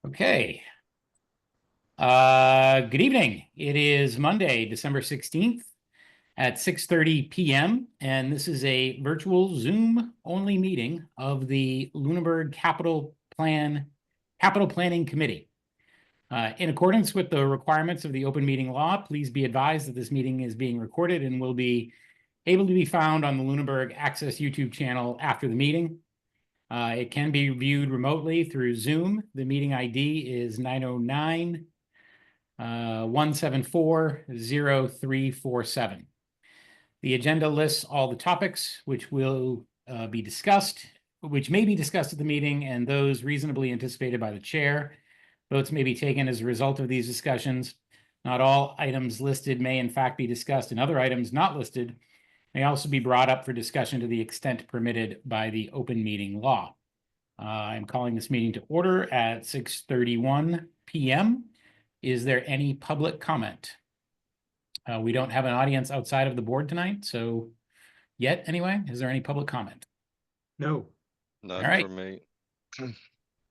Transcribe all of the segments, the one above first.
Okay. Good evening. It is Monday, December 16th at 6:30 p.m. And this is a virtual Zoom only meeting of the Lunenburg Capital Planning Committee. In accordance with the requirements of the open meeting law, please be advised that this meeting is being recorded and will be able to be found on the Lunenburg Access YouTube channel after the meeting. It can be viewed remotely through Zoom. The meeting ID is 909 174-0347. The agenda lists all the topics which will be discussed, which may be discussed at the meeting, and those reasonably anticipated by the chair. Votes may be taken as a result of these discussions. Not all items listed may in fact be discussed, and other items not listed may also be brought up for discussion to the extent permitted by the open meeting law. I'm calling this meeting to order at 6:31 p.m. Is there any public comment? We don't have an audience outside of the board tonight, so yet anyway, is there any public comment? No. None All right. for me.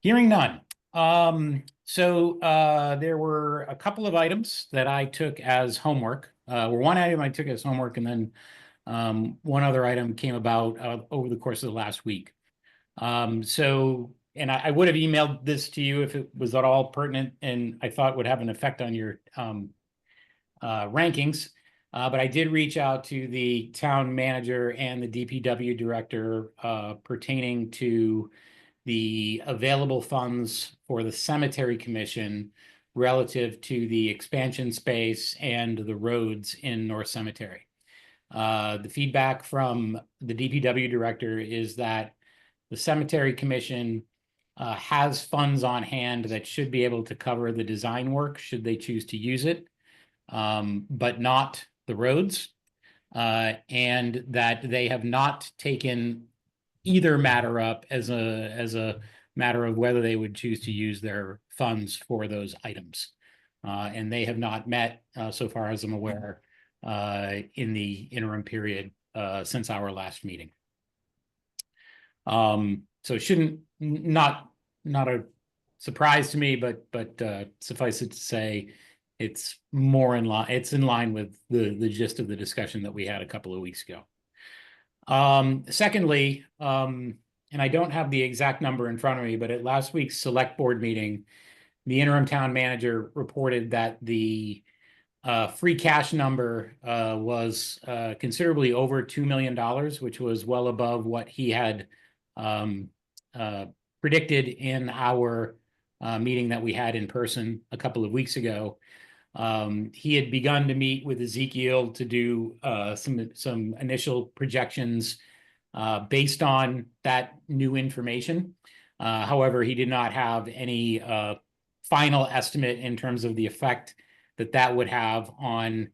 Hearing none. There were a couple of items that I took as homework. One item I took as homework, and then one other item came about over the course of the last week. And I would have emailed this to you if it was at all pertinent and I thought would have an effect on your rankings. But I did reach out to the town manager and the DPW director pertaining to the available funds for the cemetery commission relative to the expansion space and the roads in North Cemetery. The feedback from the DPW director is that the cemetery commission has funds on hand that should be able to cover the design work should they choose to use it, but not the roads, and that they have not taken either matter up as a matter of whether they would choose to use their funds for those items. And they have not met, so far as I'm aware, in the interim period since our last meeting. So it shouldn't not a surprise to me, but suffice it to say, it's more in line. It's in line with the gist of the discussion that we had a couple of weeks ago. Secondly, and I don't have the exact number in front of me, but at last week's select board meeting, the interim town manager reported that the free cash number was considerably over $2 million, which was well above what he had predicted in our meeting that we had in person a couple of weeks ago. He had begun to meet with Ezekiel to do some initial projections based on that new information. However, he did not have any final estimate in terms of the effect that would have on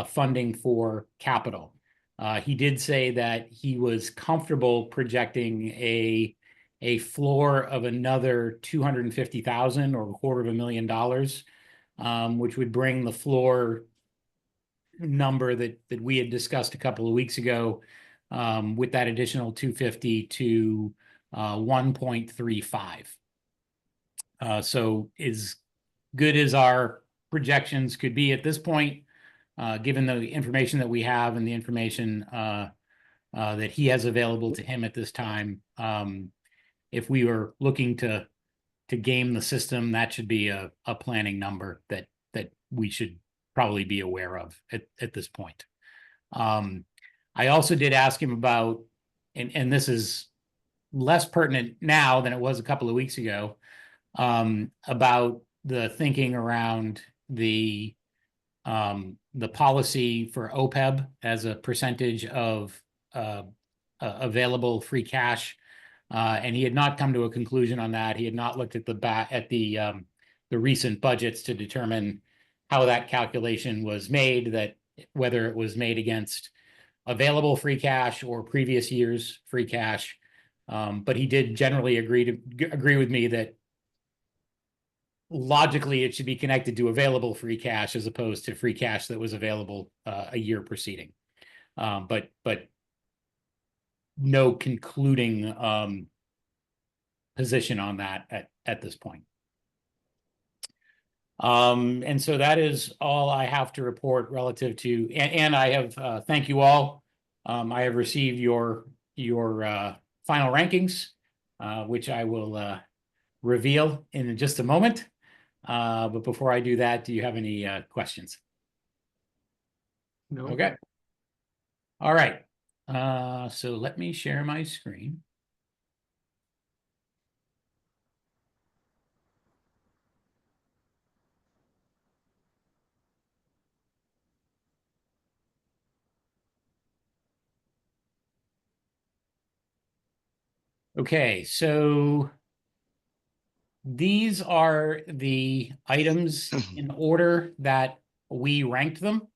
funding for capital. He did say that he was comfortable projecting a floor of another $250,000 or $250,000, which would bring the floor number that we had discussed a couple of weeks ago with that additional 250 to 1.35. So as good as our projections could be at this point, given the information that we have and the information that he has available to him at this time, if we were looking to game the system, that should be a planning number that we should probably be aware of at this point. I also did ask him about, and this is less pertinent now than it was a couple of weeks ago, about the thinking around the policy for OPEB as a percentage of available free cash, and he had not come to a conclusion on that. He had not looked at the recent budgets to determine how that calculation was made, that whether it was made against available free cash or previous year's free cash. But he did generally agree with me that logically it should be connected to available free cash as opposed to free cash that was available a year preceding. But no concluding position on that at this point. And so that is all I have to report relative to, and I have, thank you all. I have received your final rankings, which I will reveal in just a moment. But before I do that, do you have any questions? No. Okay. All right. So let me share my screen. Okay, so these are the items in order that we ranked them.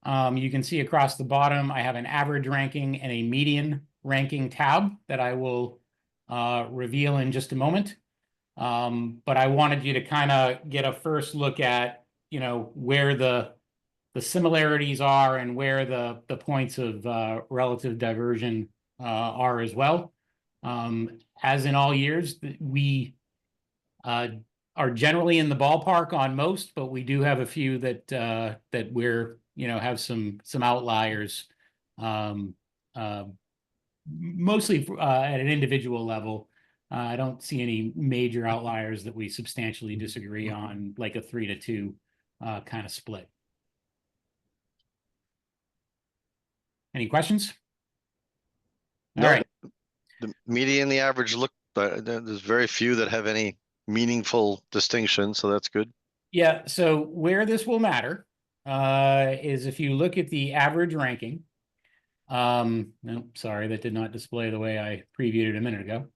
You can see across the bottom, I have an average ranking and a median ranking tab that I will reveal in just a moment. But I wanted you to kind of get a first look at, where the similarities are and where the points of relative diversion are as well. As in all years, we are generally in the ballpark on most, but we do have a few that we're have some outliers, um, uh, mostly at an individual level. I don't see any major outliers that we substantially disagree on, like a 3-2 kind of split. Any questions? All No, right. the median, the average look, but there's very few that have any meaningful distinction, so that's good. Yeah, so where this will matter is if you look at the average ranking. No, sorry, that did not display the way I previewed it a minute ago.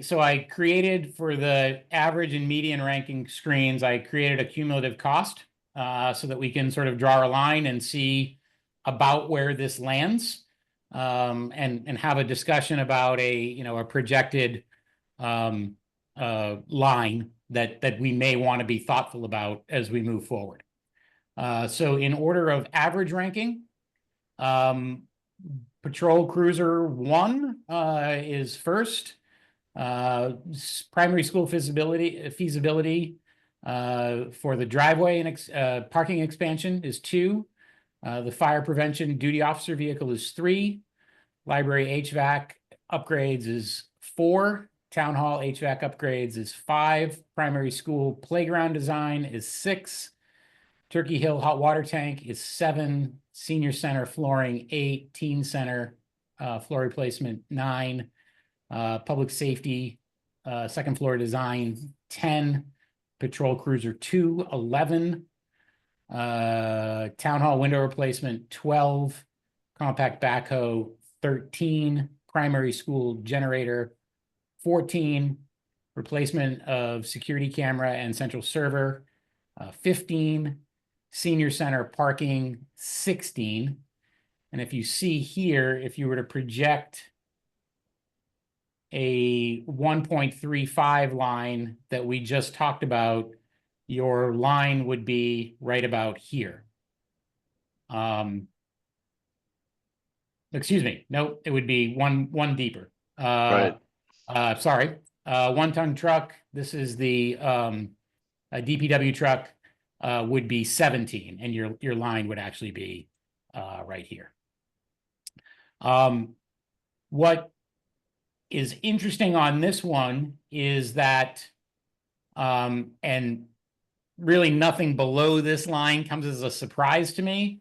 So I created for the average and median ranking screens, I created a cumulative cost so that we can sort of draw a line and see about where this lands, and have a discussion about a projected line that we may want to be thoughtful about as we move forward. So in order of average ranking, Patrol Cruiser 1 is first. Primary school feasibility for the driveway and parking expansion is 2. The fire prevention duty officer vehicle is 3. Library HVAC upgrades is 4. Town hall HVAC upgrades is 5. Primary school playground design is 6. Turkey Hill hot water tank is 7. Senior center flooring 8. Teen center floor replacement 9. Public safety second floor design 10. Patrol Cruiser 2 11. Town hall window replacement 12. Compact backhoe 13. Primary school generator 14. Replacement of security camera and central server 15. Senior center parking 16. And if you see here, if you were to project a 1.35 line that we just talked about, your line would be right about here. Excuse me, no, it would be one deeper. Right. Sorry, 1-ton truck. This is the a DPW truck would be 17, and your line would actually be right here. What is interesting on this one is that, and really nothing below this line comes as a surprise to me,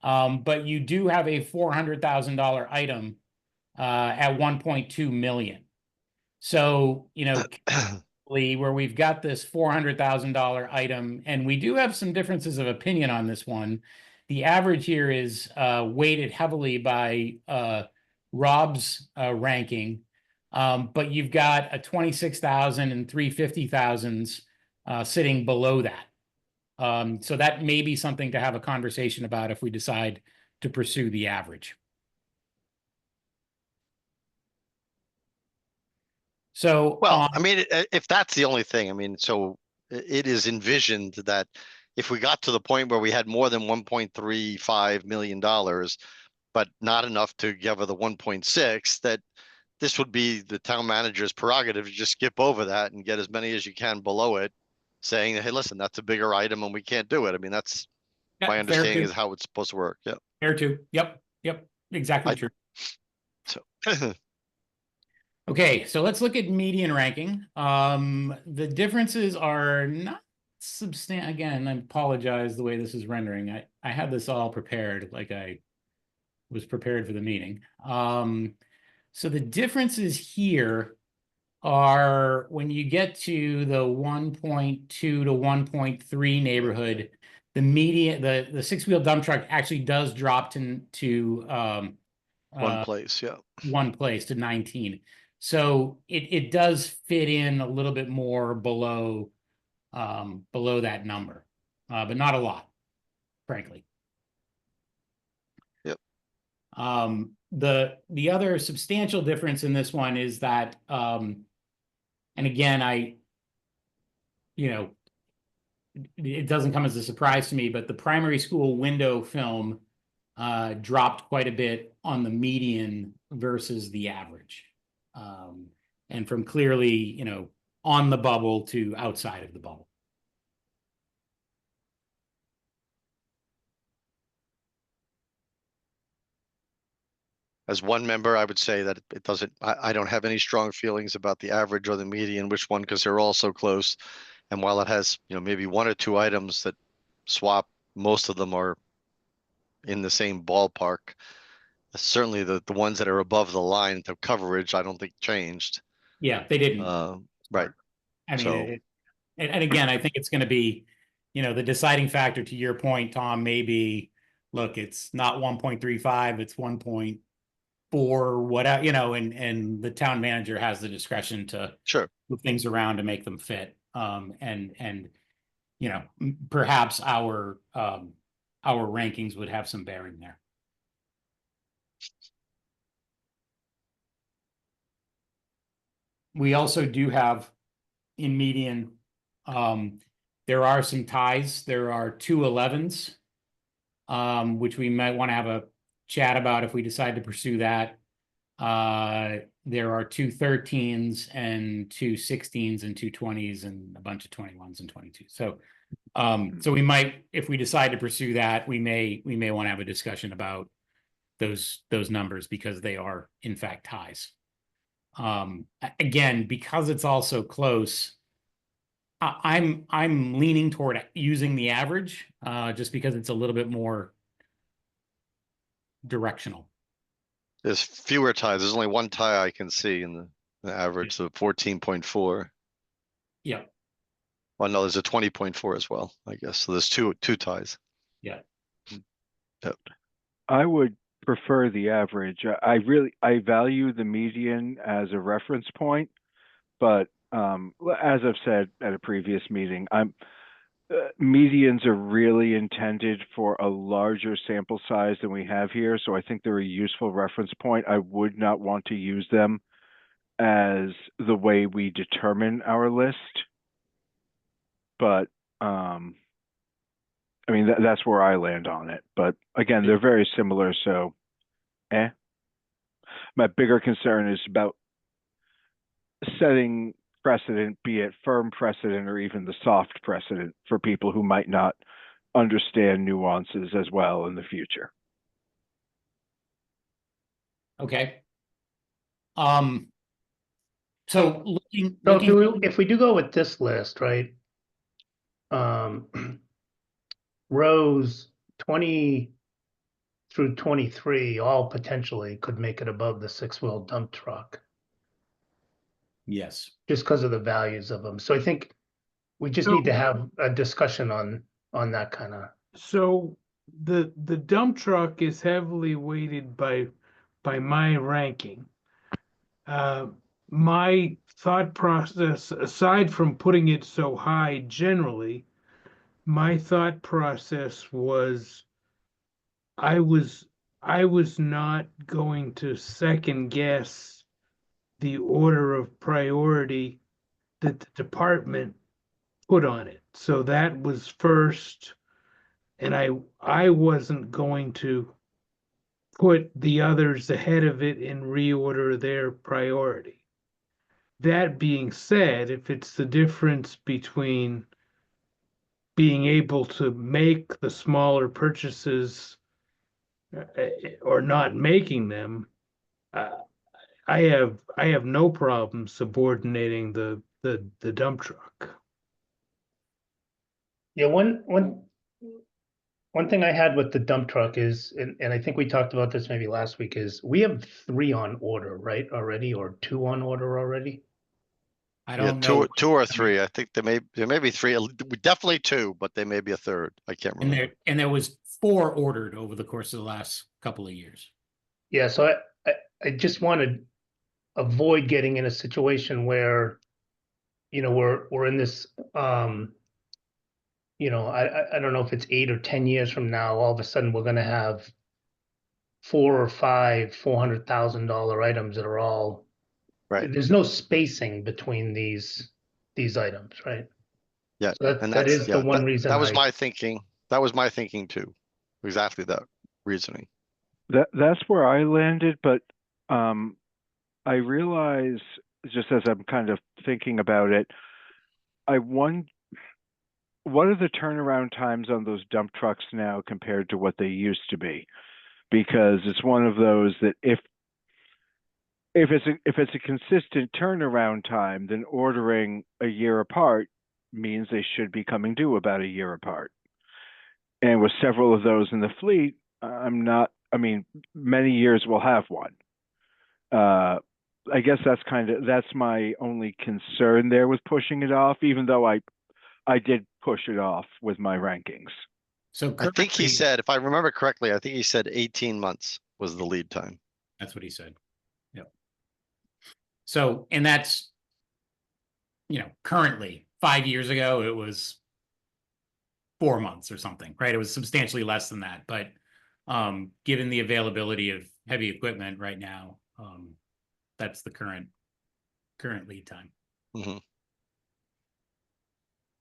but you do have a $400,000 item at 1.2 million. So, where we've got this $400,000 item, and we do have some differences of opinion on this one. The average here is weighted heavily by Rob's ranking, but you've got a 26,000 and 350,000s sitting below that. So that may be something to have a conversation about if we decide to pursue the average. So, Well, I mean, if that's the only thing, I mean, so it is envisioned that if we got to the point where we had more than $1.35 million, but not enough to cover the 1.6, that this would be the town manager's prerogative to just skip over that and get as many as you can below it, saying, hey, listen, that's a bigger item and we can't do it. I mean, that's Yeah, my fair understanding too. is how it's supposed to work. Yeah. Fair too. Yep. Yep. Exactly I, true. so, Okay, so let's look at median ranking. The differences are not substantial. Again, I apologize the way this is rendering. I had this all prepared, like I was prepared for the meeting. So the differences here are when you get to the 1.2 to 1.3 neighborhood, the median, the six-wheel dump truck actually does drop to one uh, place. Yeah. one place to 19. So it does fit in a little bit more below that number, but not a lot, frankly. Yep. The other substantial difference in this one is that, and again, you know, it doesn't come as a surprise to me, but the primary school window film dropped quite a bit on the median versus the average. And from clearly, on the bubble to outside of the bubble. As one member, I would say that it doesn't, I don't have any strong feelings about the average or the median, which one, because they're all so close. And while it has, maybe one or two items that swap, most of them are in the same ballpark. Certainly the ones that are above the line, the coverage, I don't think changed. Yeah, they didn't. Right. I mean, So, and again, I think it's going to be, the deciding factor to your point, Tom, maybe, look, it's not 1.35, it's 1.4, whatever, and the town manager has the discretion to sure. move things around to make them fit. And perhaps our rankings would have some bearing there. We also do have in median, there are some ties. There are two 11s, which we might want to have a chat about if we decide to pursue that. There are two 13s and two 16s and two 20s and a bunch of 21s and 22s. So we might, if we decide to pursue that, we may want to have a discussion about those numbers because they are in fact ties. Again, because it's all so close, I'm leaning toward using the average, just because it's a little bit more directional. There's fewer ties. There's only one tie I can see in the average, so 14.4. Yeah. Well, no, there's a 20.4 as well, I guess. So there's two ties. Yeah. Yep. I would prefer the average. I value the median as a reference point, but as I've said at a previous meeting, medians are really intended for a larger sample size than we have here, so I think they're a useful reference point. I would not want to use them as the way we determine our list, but I mean, that's where I land on it. But again, they're very similar, so My bigger concern is about setting precedent, be it firm precedent or even the soft precedent for people who might not understand nuances as well in the future. Okay. So looking, if we do go with this list, right? Rows 20 through 23 all potentially could make it above the six-wheel dump truck yes. just because of the values of them. So I think we just need to have a discussion on that kind of. So the dump truck is heavily weighted by my ranking. My thought process, aside from putting it so high generally, my thought process was I was not going to second guess the order of priority that the department put on it. So that was first, and I wasn't going to put the others ahead of it and reorder their priority. That being said, if it's the difference between being able to make the smaller purchases or not making them, uh, I have no problem subordinating the dump truck. Yeah, one thing I had with the dump truck is, and I think we talked about this maybe last week, is we have 3 on order, right, already, or 2 on order already? I Yeah, don't know. two or three. I think there may be three, definitely two, but there may be a third. I can't And remember. there was 4 ordered over the course of the last couple of years. Yeah, so I just want to avoid getting in a situation where, you know, we're in this, you know, I don't know if it's 8 or 10 years from now, all of a sudden we're gonna have 4 or 5 $400,000 items that are all, Right. there's no spacing between these items, right? Yeah, So and that that's, is the one reason that was I, my thinking. That was my thinking too. Exactly that reasoning. That's where I landed, but I realize just as I'm kind of thinking about it, what are the turnaround times on those dump trucks now compared to what they used to be? Because it's one of those that if it's a consistent turnaround time, then ordering a year apart means they should be coming due about a year apart. And with several of those in the fleet, I mean, many years we'll have one. I guess that's my only concern there with pushing it off, even though I did push it off with my rankings. So I think he currently, said, if I remember correctly, I think he said 18 months was the lead time. that's what he said. Yep. So, and that's, you know, currently 5 years ago, it was 4 months or something, right? It was substantially less than that. But given the availability of heavy equipment right now, that's the current lead time. Mhm.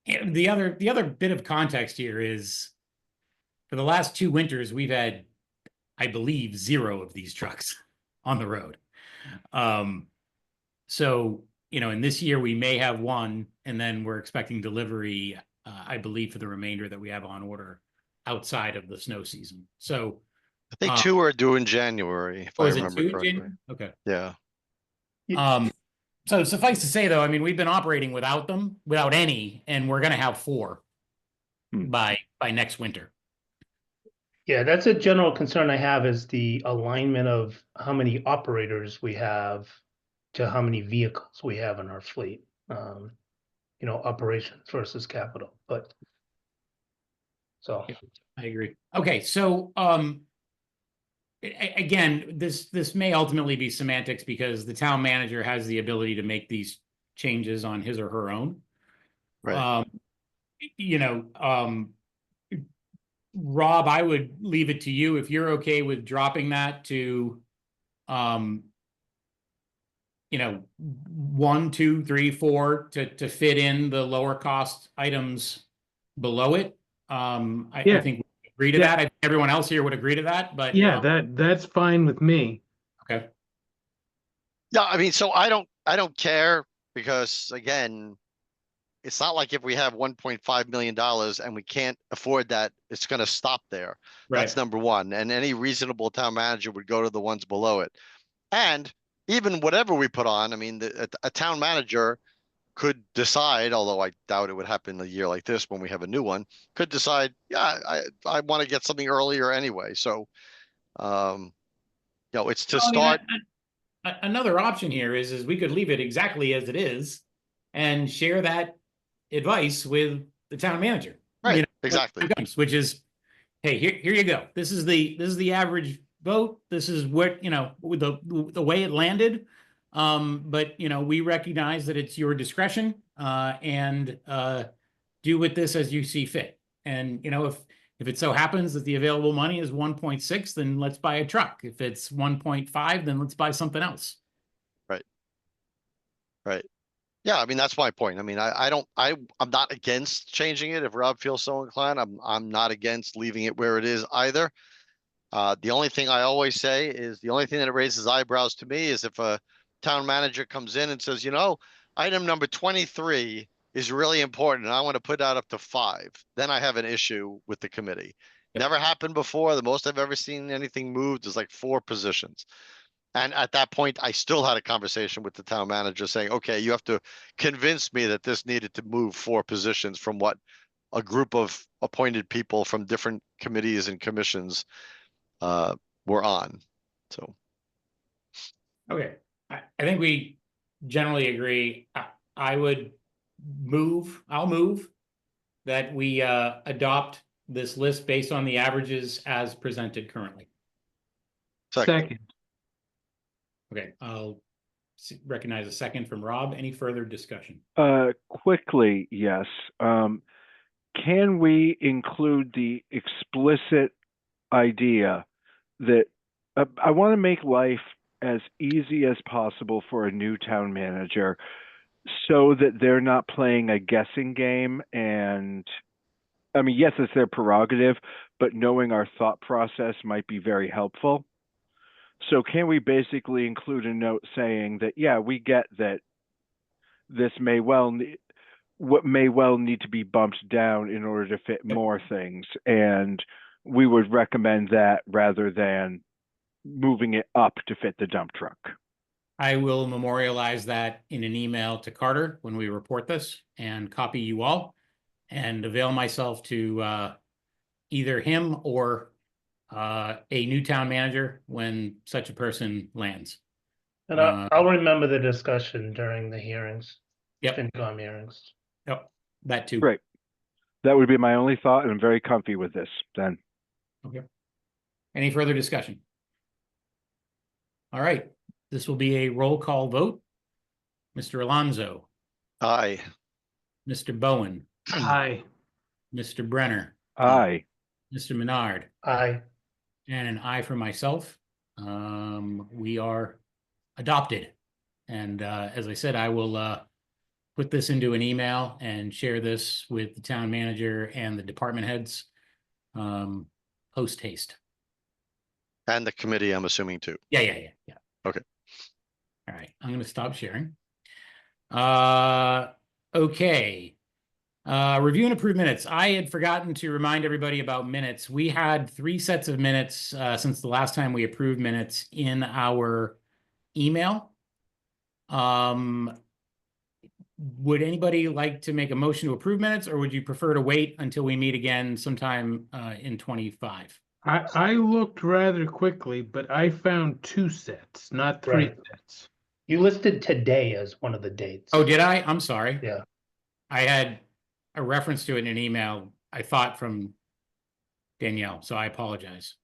And the other bit of context here is for the last 2 winters, we've had, I believe, 0 of these trucks on the road. So, you know, in this year we may have 1, and then we're expecting delivery, I believe, for the remainder that we have on order outside of the snow season. So, I think 2 are due in January, if I is it remember 2 in correctly. January? Okay. Yeah. So suffice to say, though, I mean, we've been operating without any, and we're going to have 4 by next winter. yeah, that's a general concern I have, is the alignment of how many operators we have to how many vehicles we have in our fleet. You know, operations versus capital, but so. I agree. Okay, so again, this may ultimately be semantics because the town manager has the ability to make these changes on his or her own. Right. You know, Rob, I would leave it to you if you're okay with dropping that to, you know, 1, 2, 3, 4 to fit in the lower cost items below it. I Yeah. think we agree to Yeah. that. I think everyone else here would agree to that, but Yeah, that's fine with me. okay. Yeah, I mean, so I don't care because again, it's not like if we have $1.5 million and we can't afford that, it's gonna stop there. That's Right. number one. And any reasonable town manager would go to the ones below it. And even whatever we put on, I mean, a town manager could decide, although I doubt it would happen a year like this when we have a new one, could decide, yeah, I want to get something earlier anyway. So, you know, it's to Well, I mean, start. another option here is we could leave it exactly as it is and share that advice with the town manager. Right, You know, exactly. which is, hey, here you go. This is the average vote. This is what, you know, with the way it landed. But you know, we recognize that it's your discretion, and do with this as you see fit. And you know, if it so happens that the available money is 1.6, then let's buy a truck. If it's 1.5, then let's buy something else. Right. Yeah, I mean, that's my point. I mean, I'm not against changing it if Rob feels so inclined. I'm not against leaving it where it is either. The only thing I always say is the only thing that raises eyebrows to me is if a town manager comes in and says, you know, item number 23 is really important, and I want to put that up to 5, then I have an issue with the committee. Yep. Never happened before. The most I've ever seen anything moved is like 4 positions. And at that point, I still had a conversation with the town manager saying, okay, you have to convince me that this needed to move 4 positions from what a group of appointed people from different committees and commissions were on. So, Okay, I think we generally agree. I'll move that we adopt this list based on the averages as presented currently. Second. Okay, I'll recognize a second from Rob. Any further discussion? Quickly, yes. Can we include the explicit idea that I want to make life as easy as possible for a new town manager so that they're not playing a guessing game? And I mean, yes, it's their prerogative, but knowing our thought process might be very helpful. So can we basically include a note saying that, yeah, we get that this may well need to be bumped down in order to fit more things, and we would recommend that rather than moving it up to fit the dump truck. I will memorialize that in an email to Carter when we report this and copy you all and avail myself to either him or a new town manager when such a person lands. And I'll remember the discussion during the hearings. Yep. FinCom hearings. Yep, that too. Great. That would be my only thought, and I'm very comfy with this then. Okay. Any further discussion? All right, this will be a roll call vote. Mr. Alonso, aye. Mr. Bowen, Aye. Mr. Brenner, Aye. Mr. Menard, Aye. and an aye for myself. We are adopted. And as I said, I will put this into an email and share this with the town manager and the department heads post haste. And the committee, I'm assuming too. Yeah. Okay. All right, I'm going to stop sharing. Okay. Review and approve minutes. I had forgotten to remind everybody about minutes. We had 3 sets of minutes since the last time we approved minutes in our email. Would anybody like to make a motion to approve minutes, or would you prefer to wait until we meet again sometime in 25? I looked rather quickly, but I found 2 sets, not 3 Right. sets. You listed today as one of the dates. Oh, did I? I'm sorry. Yeah. I had a reference to it in an email, I thought, from Danielle, so I apologize.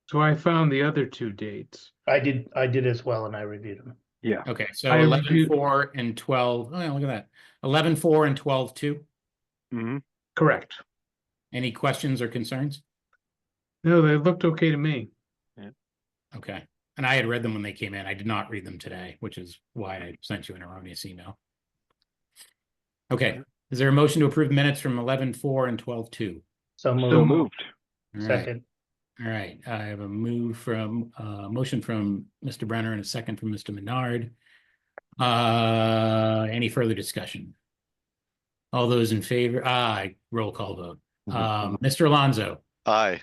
So I found the other 2 dates. I did as well, and I reviewed them. Yeah. Okay, so I 11-4 and 12. Oh, yeah, look at that. 11-4 and 12-2. Mm-hmm. Correct. Any questions or concerns? No, they looked okay to me. Okay. And I had read them when they came in. I did not read them today, which is why I sent you an erroneous email. Okay. Is there a motion to approve minutes from 11-4 and 12-2? So moved. So moved. All right. Second. All right. I have a motion from Mr. Brenner and a second from Mr. Menard. Any further discussion? All those in favor? Aye. Roll call vote. Mr. Alonso, Aye.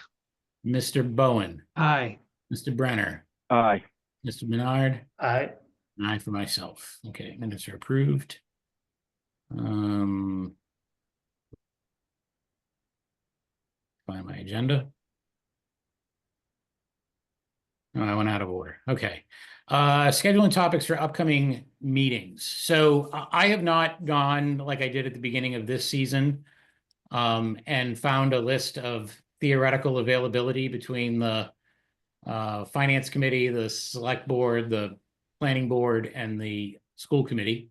Mr. Bowen, Aye. Mr. Brenner, Aye. Mr. Menard, Aye. and I for myself. Okay, minutes are approved. Find my agenda. Oh, I went out of order. Okay. Scheduling topics for upcoming meetings. So I have not gone like I did at the beginning of this season and found a list of theoretical availability between the finance committee, the select board, the planning board, and the school committee.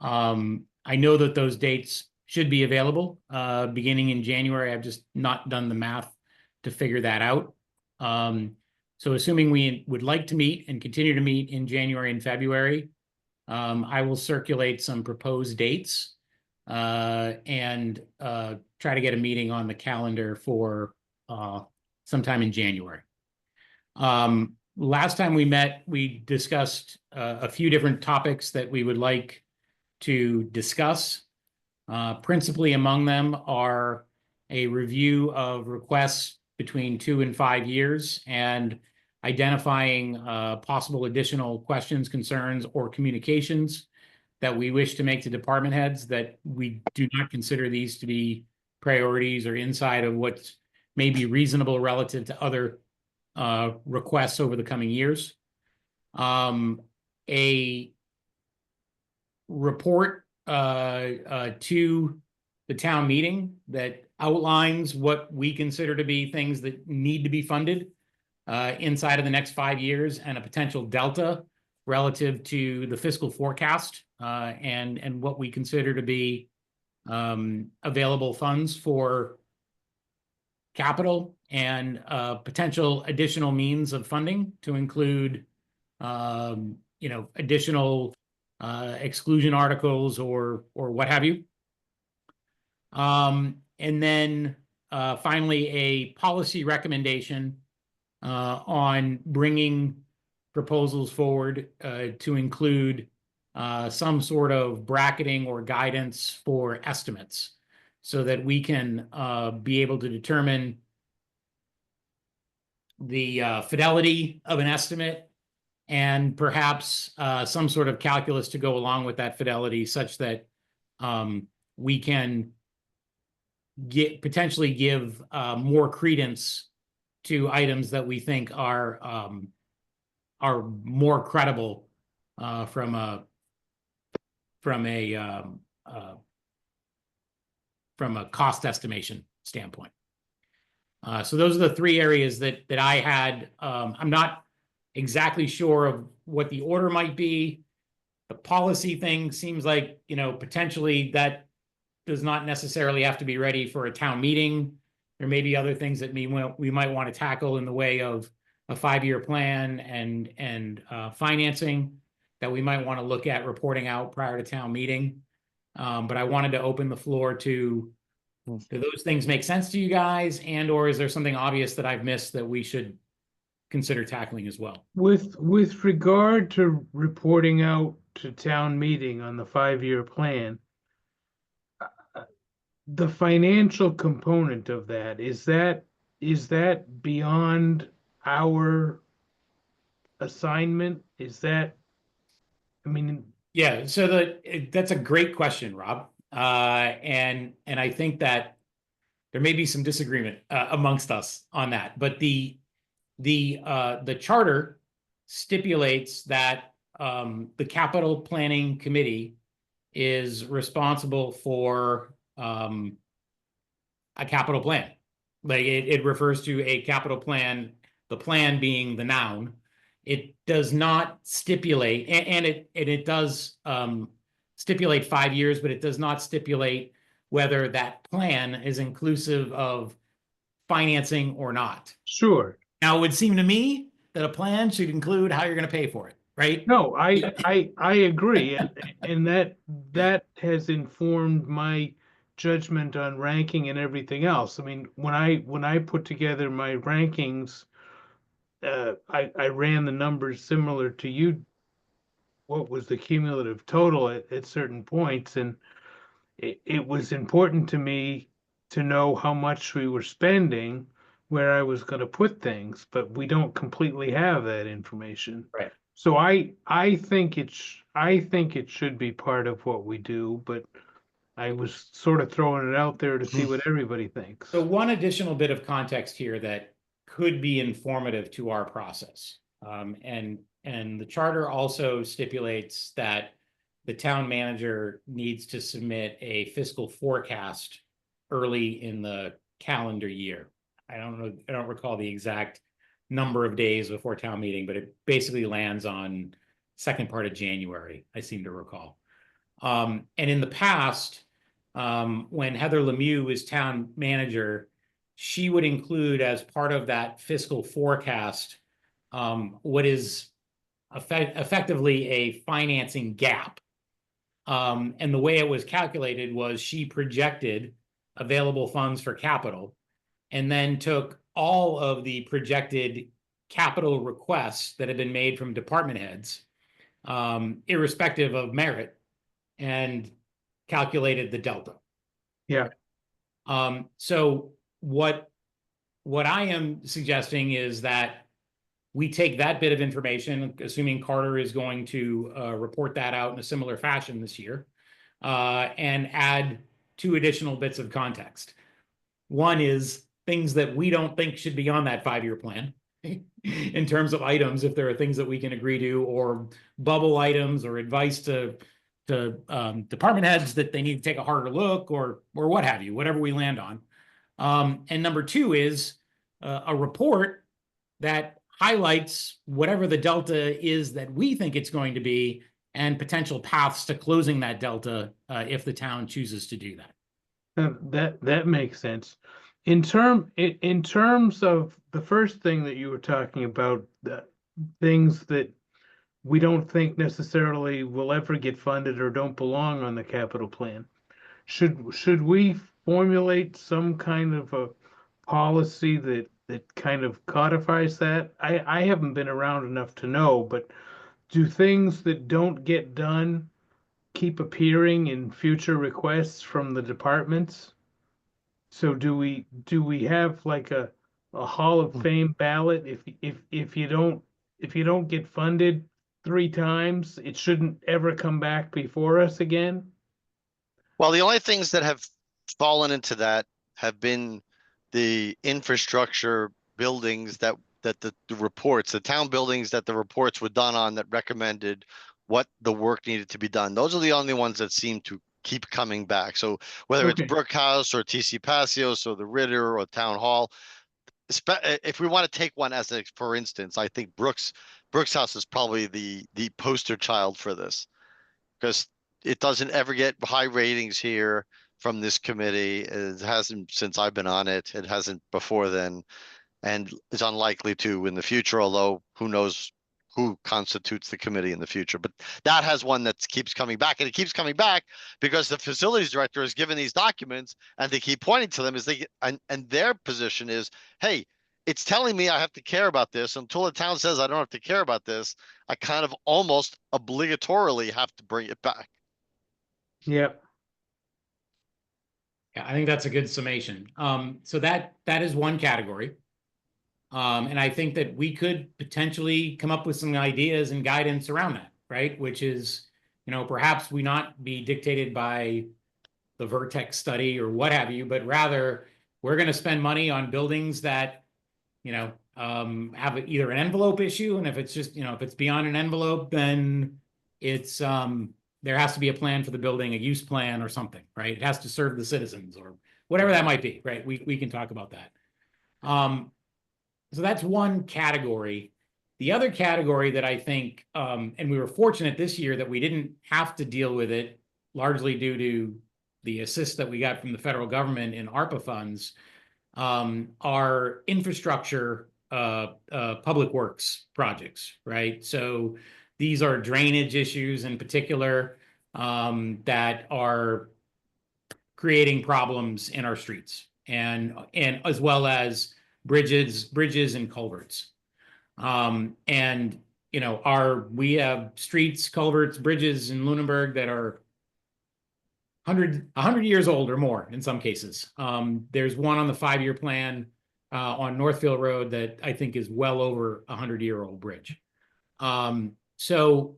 I know that those dates should be available beginning in January. I've just not done the math to figure that out. So assuming we would like to meet and continue to meet in January and February, I will circulate some proposed dates and try to get a meeting on the calendar for sometime in January. Last time we met, we discussed a few different topics that we would like to discuss. Principally among them are a review of requests between 2 and 5 years and identifying possible additional questions, concerns, or communications that we wish to make to department heads that we do not consider these to be priorities or inside of what may be reasonable relative to other requests over the coming years. A report to the town meeting that outlines what we consider to be things that need to be funded inside of the next 5 years and a potential delta relative to the fiscal forecast and what we consider to be available funds for capital and potential additional means of funding to include additional exclusion articles or what have you. And then finally, a policy recommendation on bringing proposals forward to include some sort of bracketing or guidance for estimates so that we can be able to determine the fidelity of an estimate and perhaps some sort of calculus to go along with that fidelity such that we can potentially give more credence to items that we think are more credible from a cost estimation standpoint. So those are the 3 areas that I had. I'm not exactly sure of what the order might be. The policy thing seems like, potentially that does not necessarily have to be ready for a town meeting. There may be other things that we might want to tackle in the way of a 5-year plan and financing that we might want to look at reporting out prior to town meeting. But I wanted to open the floor to, do those things make sense to you guys? And or is there something obvious that I've missed that we should consider tackling as well? With regard to reporting out to town meeting on the 5-year plan, the financial component of that, is that beyond our assignment? Yeah, so that's a great question, Rob. And I think that there may be some disagreement amongst us on that. But the charter stipulates that the capital planning committee is responsible for a capital plan. Like it refers to a capital plan, the plan being the noun. It does not stipulate, and it does stipulate 5 years, but it does not stipulate whether that plan is inclusive of financing or not. Sure. Now, it would seem to me that a plan should include how you're going to pay for it, right? No, I agree, and that has informed my judgment on ranking and everything else. I mean, when I put together my rankings, I ran the numbers similar to you. What was the cumulative total at certain points, and it was important to me to know how much we were spending, where I was going to put things, but we don't completely have that information. Right. So I think it should be part of what we do, but I was sort of throwing it out there to see what everybody thinks. So one additional bit of context here that could be informative to our process. And the charter also stipulates that the town manager needs to submit a fiscal forecast early in the calendar year. I don't recall the exact number of days before town meeting, but it basically lands on second part of January, I seem to recall. And in the past, when Heather Lemieux was town manager, she would include as part of that fiscal forecast what is effectively a financing gap. And the way it was calculated was she projected available funds for capital and then took all of the projected capital requests that have been made from department heads, irrespective of merit, and calculated the delta. Yeah. So what I am suggesting is that we take that bit of information, assuming Carter is going to report that out in a similar fashion this year, and add 2 additional bits of context. One is things that we don't think should be on that 5-year plan in terms of items, if there are things that we can agree to, or bubble items, or advice to department heads that they need to take a harder look, or what have you, whatever we land on. And number 2 is a report that highlights whatever the delta is that we think it's going to be, and potential paths to closing that delta if the town chooses to do that. That makes sense. In terms of the first thing that you were talking about, the things that we don't think necessarily will ever get funded or don't belong on the capital plan, should we formulate some kind of a policy that kind of codifies that? I haven't been around enough to know, but do things that don't get done keep appearing in future requests from the departments? So do we have like a Hall of Fame ballot? If you don't get funded 3 times, it shouldn't ever come back before us again? Well, the only things that have fallen into that have been the infrastructure buildings that the reports, the town buildings that the reports were done on, that recommended what the work needed to be done. Those are the only ones that seem to keep coming back. So whether Okay. it's Brook House or TC Passios or the Ritter or Town Hall, if we want to take one as for instance, I think Brooks House is probably the poster child for this, because it doesn't ever get high ratings here from this committee. It hasn't since I've been on it. It hasn't before then, and is unlikely to in the future, although who knows who constitutes the committee in the future. But that has one that keeps coming back, and it keeps coming back because the facilities director is given these documents and they keep pointing to them as and their position is, hey, it's telling me I have to care about this. Until the town says I don't have to care about this, I kind of almost obligatorily have to bring it back. Yep. Yeah, I think that's a good summation. So that is one category. And I think that we could potentially come up with some ideas and guidance around that, right? Which is, perhaps we not be dictated by the Vertex study or what have you, but rather we're going to spend money on buildings that, have either an envelope issue. And if it's just, if it's beyond an envelope, then it's, there has to be a plan for the building, a use plan or something, right? It has to serve the citizens or whatever that might be, right? We can talk about that. So that's one category. The other category that I think, and we were fortunate this year that we didn't have to deal with it, largely due to the assist that we got from the federal government in ARPA funds, are infrastructure, public works projects, right? So these are drainage issues in particular, that are creating problems in our streets, and as well as bridges and culverts. And we have streets, culverts, bridges in Lunenburg that are 100 years old or more in some cases. There's one on the 5-year plan on Northfield Road that I think is well over 100-year-old bridge. So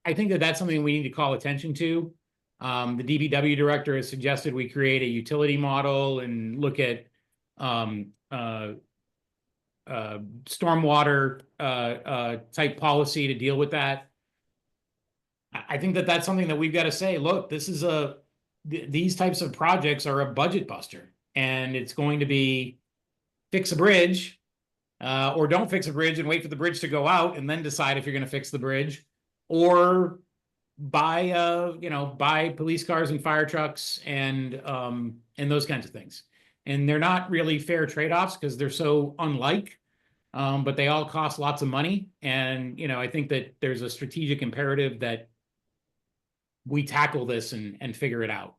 I think that that's something we need to call attention to. The DPW director has suggested we create a utility model and look at stormwater type policy to deal with that. I think that that's something that we've got to say, look, this is these types of projects are a budget buster, and it's going to be fix a bridge, or don't fix a bridge and wait for the bridge to go out and then decide if you're going to fix the bridge, or buy police cars and fire trucks and those kinds of things. And they're not really fair trade-offs because they're so unlike, but they all cost lots of money. And, I think that there's a strategic imperative that we tackle this and figure it out.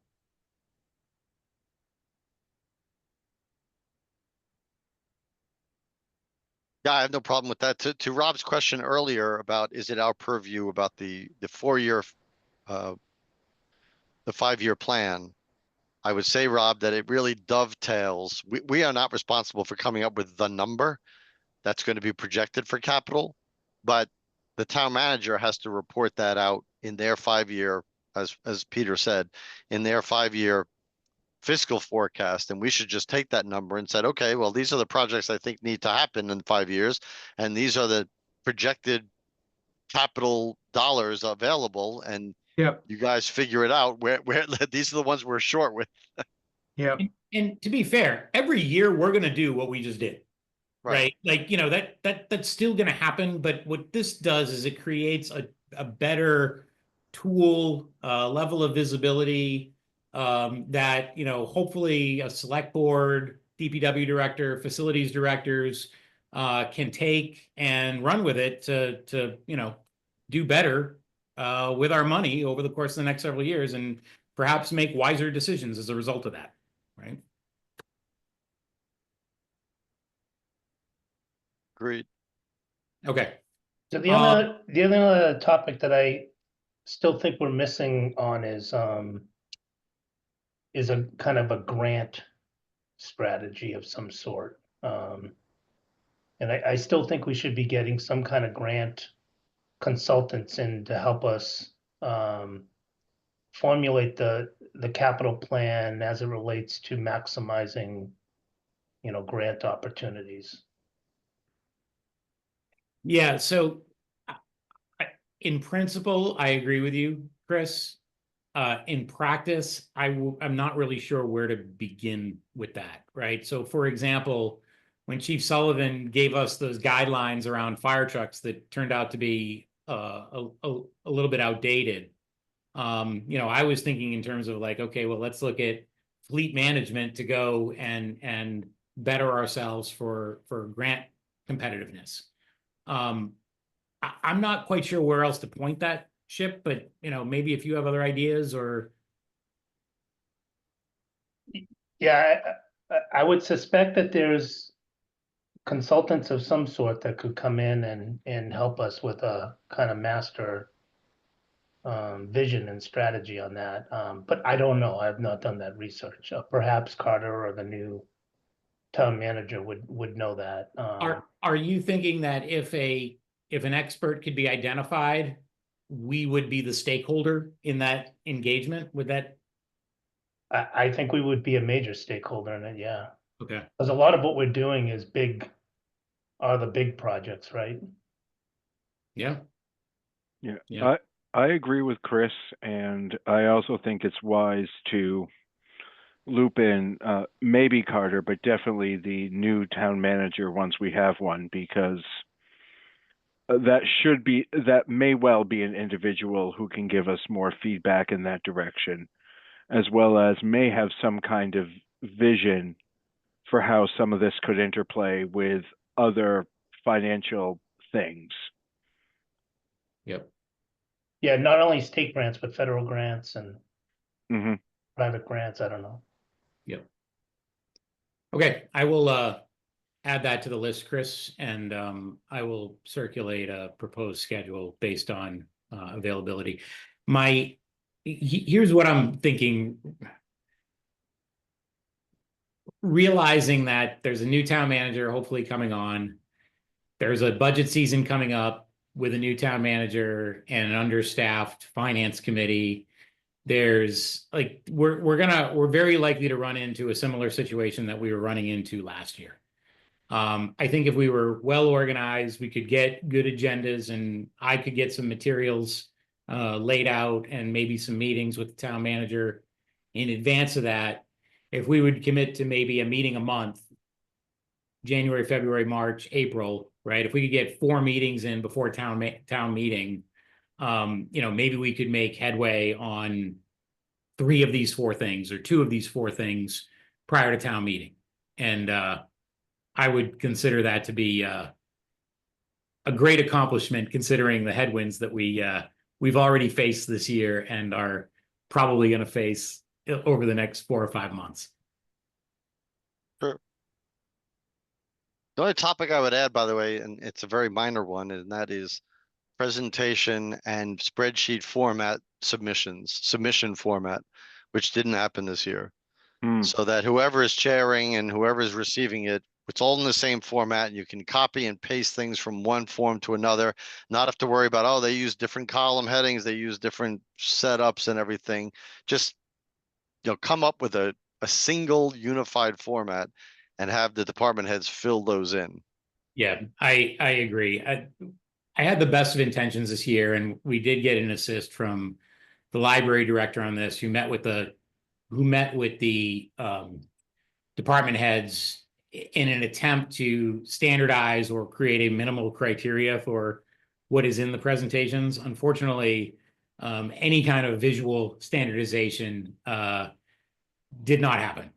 Yeah, I have no problem with that. To Rob's question earlier about, is it our purview about the 4-year the 5-year plan, I would say, Rob, that it really dovetails. We are not responsible for coming up with the number that's going to be projected for capital, but the town manager has to report that out in their 5-year, as Peter said, in their 5-year fiscal forecast. And we should just take that number and said, okay, well, these are the projects I think need to happen in 5 years. And these are the projected capital dollars available. And Yep, you guys figure it out where these are the ones we're short with. yep, And to be fair, every year we're gonna do what we just did. Right? Like, that's still gonna happen, but what this does is it creates a better tool, level of visibility, that, hopefully a select board, DPW director, facilities directors, can take and run with it to, do better, with our money over the course of the next several years and perhaps make wiser decisions as a result of that, right? Agreed. Okay. So the other topic that I still think we're missing on is a kind of a grant strategy of some sort. And I still think we should be getting some kind of grant consultants in to help us formulate the capital plan as it relates to maximizing, grant opportunities. Yeah, so in principle, I agree with you, Chris. In practice, I'm not really sure where to begin with that, right? So for example, when Chief Sullivan gave us those guidelines around fire trucks that turned out to be a little bit outdated, I was thinking in terms of like, okay, well, let's look at fleet management to go and better ourselves for grant competitiveness. I'm not quite sure where else to point that ship, but maybe if you have other ideas or. Yeah, I would suspect that there's consultants of some sort that could come in and help us with a kind of master vision and strategy on that. But I don't know. I've not done that research. Perhaps Carter or the new town manager would know that. Are you thinking that if an expert could be identified, we would be the stakeholder in that engagement? Would that? I think we would be a major stakeholder in it, yeah. Okay. Because a lot of what we're doing is are the big projects, right? Yeah. Yeah, Yeah. I agree with Chris, and I also think it's wise to loop in maybe Carter, but definitely the new town manager once we have one, because that may well be an individual who can give us more feedback in that direction, as well as may have some kind of vision for how some of this could interplay with other financial things. Yep. Yeah, not only state grants, but federal grants and Mm-hmm. private grants. I don't know. Yep. Okay, I will add that to the list, Chris, and I will circulate a proposed schedule based on availability. Here's what I'm thinking. Realizing that there's a new town manager hopefully coming on, there's a budget season coming up with a new town manager and an understaffed finance committee. There's like we're very likely to run into a similar situation that we were running into last year. I think if we were well organized, we could get good agendas, and I could get some materials laid out and maybe some meetings with the town manager in advance of that. If we would commit to maybe a meeting a month, January, February, March, April, right? If we could get 4 meetings in before town meeting, maybe we could make headway on 3 of these 4 things or 2 of these 4 things prior to town meeting. And I would consider that to be a great accomplishment considering the headwinds that we've already faced this year and are probably going to face over the next 4 or 5 months. Sure. The only topic I would add, by the way, and it's a very minor one, and that is presentation and spreadsheet format submission format, which didn't happen this year. Hmm. So that whoever is chairing and whoever is receiving it, it's all in the same format. And you can copy and paste things from one form to another, not have to worry about, oh, they use different column headings, they use different setups and everything. Just, come up with a single unified format and have the department heads fill those in. Yeah, I agree. I had the best of intentions this year, and we did get an assist from the library director on this, who met with the department heads in an attempt to standardize or create a minimal criteria for what is in the presentations. Unfortunately, any kind of visual standardization did not happen.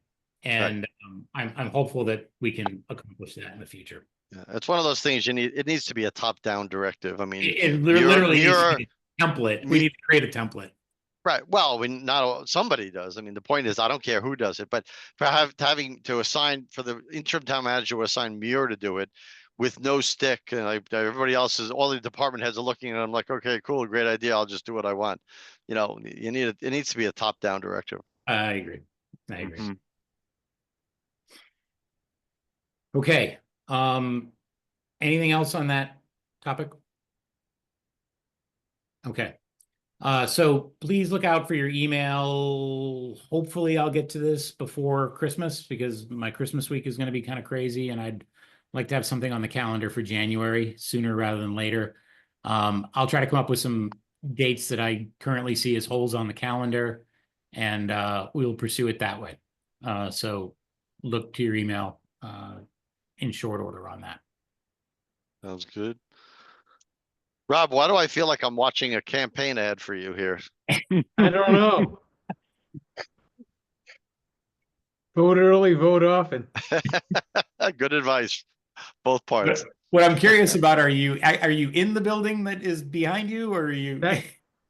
And I'm hopeful that we can accomplish that in the future. Yeah, it's one of those things it needs to be a top-down directive. I mean, It literally needs to be a template. We need to create a template. right. Well, somebody does. I mean, the point is, I don't care who does it, but for having to assign for the interim town manager to assign Muir to do it with no stick, and everybody else all the department heads are looking at them like, okay, cool, great idea. I'll just do what I want. It needs to be a top-down directive. I agree. I agree. Mhm. Okay. Anything else on that topic? Okay. So please look out for your email. Hopefully I'll get to this before Christmas, because my Christmas week is going to be kind of crazy, and I'd like to have something on the calendar for January sooner rather than later. I'll try to come up with some dates that I currently see as holes on the calendar, and we'll pursue it that way. So look to your email in short order on that. Sounds good. Rob, why do I feel like I'm watching a campaign ad for you here? I don't know. Vote early, vote often. Good advice, both parts. What I'm curious about, are you in the building that is behind you, or are you?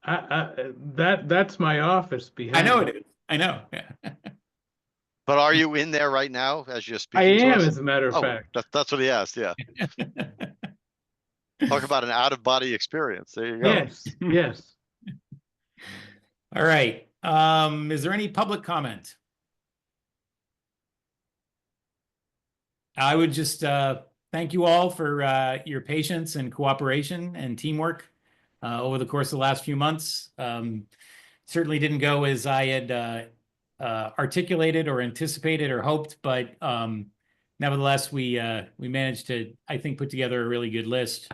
That's my office behind. I know me. it is. I know. Yeah. But are you in there right now as you're I speaking to am, us? as a matter of fact. That's what he asked. Yeah. Talk about an out-of-body experience. There you go. Yes, yes. All right. Is there any public comment? I would just thank you all for your patience and cooperation and teamwork over the course of the last few months. Certainly didn't go as I had articulated or anticipated or hoped, but nevertheless, we managed to, I think, put together a really good list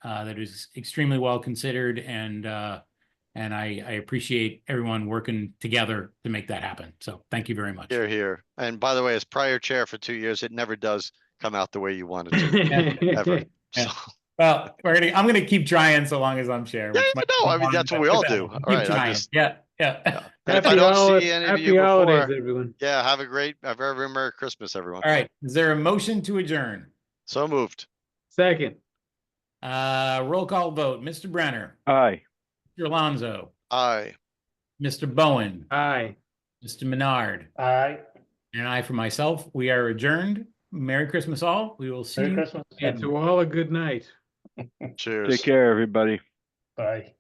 that is extremely well considered, and I appreciate everyone working together to make that happen. So thank you very much. Here, here. And by the way, as prior chair for 2 years, it never does come out the way you want it to, ever. Yeah. So, Well, I'm going to keep trying so long as I'm chair. yeah, which might no, be I mean, that's what we all do. All Keep right, trying. Yeah. and if I Happy don't see any of you holidays, before, everyone. yeah, have a very Merry Christmas, everyone. All right. Is there a motion to adjourn? So moved. Second. Roll call vote. Mr. Brenner, Aye. Mr. Alonso, Aye. Mr. Bowen, Aye. Mr. Menard, Aye. and I for myself. We are adjourned. Merry Christmas all. We will see Merry you. Christmas. And to all a good night. Cheers. Take care, everybody. Bye.